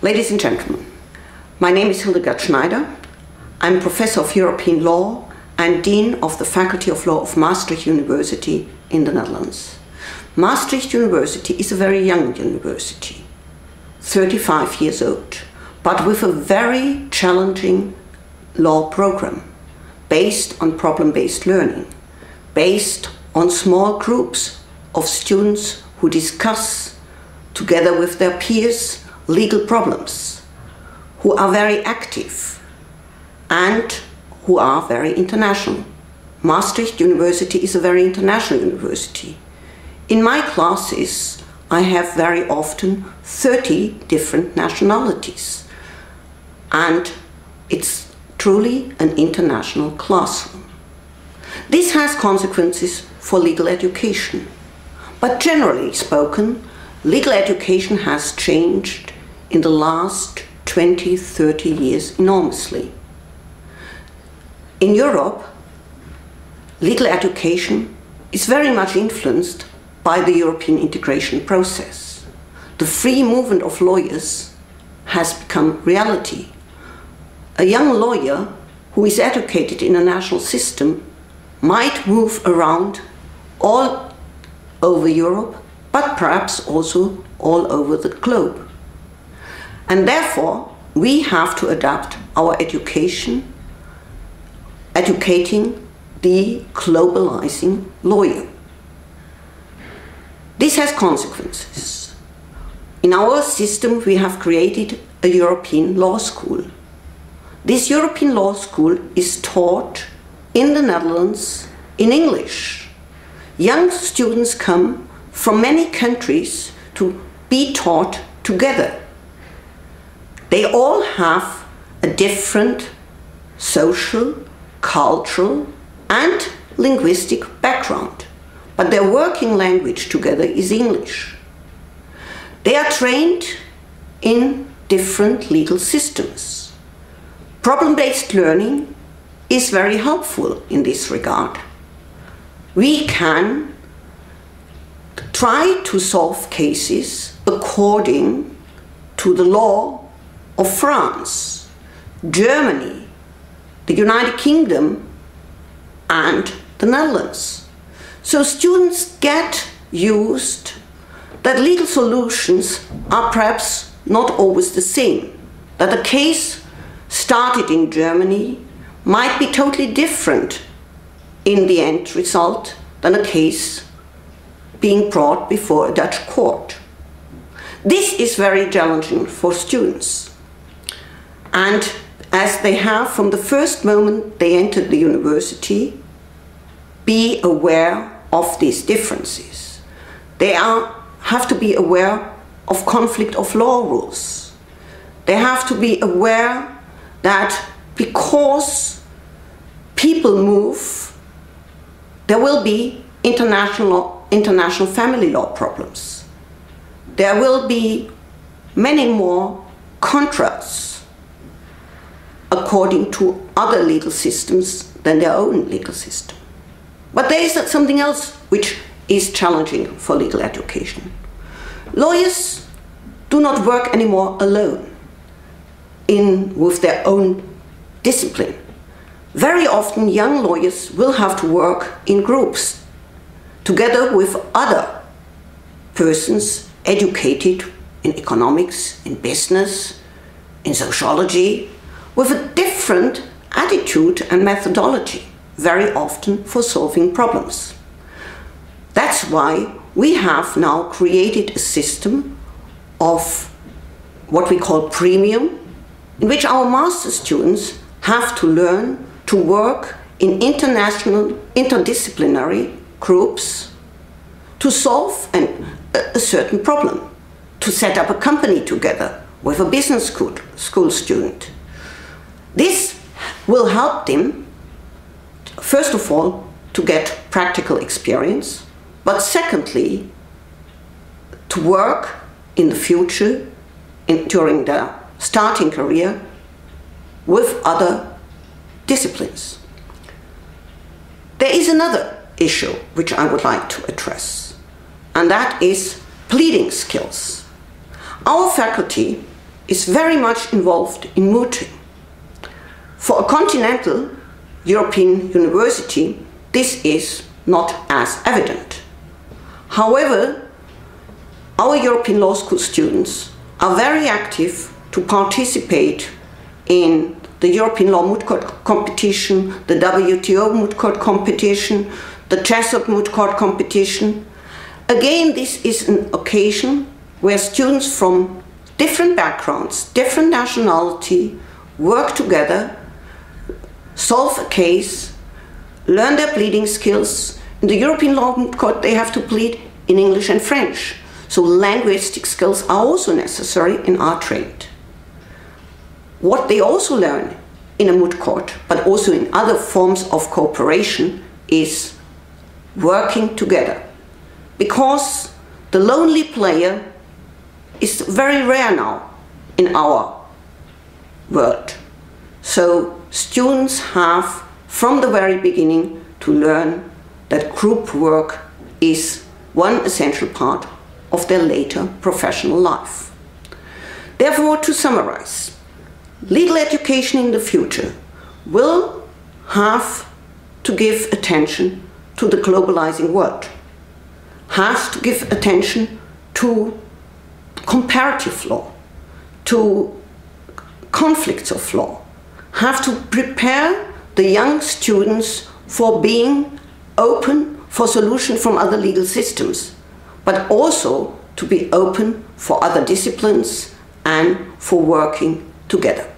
Ladies and gentlemen, my name is Hildegard Schneider. I'm Professor of European Law and Dean of the Faculty of Law of Maastricht University in the Netherlands. Maastricht University is a very young university, 35 years old, but with a very challenging law program based on problem-based learning, based on small groups of students who discuss together with their peers legal problems, who are very active and who are very international. Maastricht University is a very international university. In my classes, I have very often 30 different nationalities, and it's truly an international classroom. This has consequences for legal education, but generally spoken, legal education has changed in the last 20-30 years enormously. In Europe, legal education is very much influenced by the European integration process. The free movement of lawyers has become reality. A young lawyer who is educated in a national system might move around all over Europe, but perhaps also all over the globe. And therefore, we have to adapt our education, educating the globalizing lawyer. This has consequences. In our system, we have created a European law school. This European law school is taught in the Netherlands in English. Young students come from many countries to be taught together. They all have a different social, cultural, and linguistic background, but their working language together is English. They are trained in different legal systems. Problem-based learning is very helpful in this regard. We can try to solve cases according to the law of France, Germany, the United Kingdom, and the Netherlands. So students get used that legal solutions are perhaps not always the same, that a case started in Germany might be totally different in the end result than a case being brought before a Dutch court. This is very challenging for students. And as they have, from the first moment they entered the university, be aware of these differences. They have to be aware of conflict of law rules. They have to be aware that because people move, there will be international family law problems. There will be many more contracts according to other legal systems than their own legal system. But there is something else which is challenging for legal education. Lawyers do not work anymore alone with their own discipline. Very often young lawyers will have to work in groups together with other persons educated in economics, in business, in sociology, with a different attitude and methodology, very often for solving problems. That's why we have now created a system of what we call premium, in which our master students have to learn to work in international, interdisciplinary groups to solve a certain problem, to set up a company together with a business school student. This will help them, first of all, to get practical experience, but secondly, to work in the future, during their starting career, with other disciplines. There is another issue which I would like to address, and that is pleading skills. Our faculty is very much involved in mooting. For a continental European university, this is not as evident. However, our European law school students are very active to participate in the European Law Moot Court competition, the WTO Moot Court competition, the CHESOP Moot Court competition. Again, this is an occasion where students from different backgrounds, different nationality, work together, solve a case, learn their pleading skills. In the European Law Moot Court, they have to plead in English and French. So linguistic skills are also necessary and are trained. What they also learn in a moot court, but also in other forms of cooperation, is working together. Because the lonely player is very rare now in our world. So students have, from the very beginning, to learn that group work is one essential part of their later professional life. Therefore, to summarize, legal education in the future will have to give attention to the globalizing world, has to give attention to comparative law, to conflicts of law, have to prepare the young students for being open for solution from other legal systems, but also to be open for other disciplines and for working together.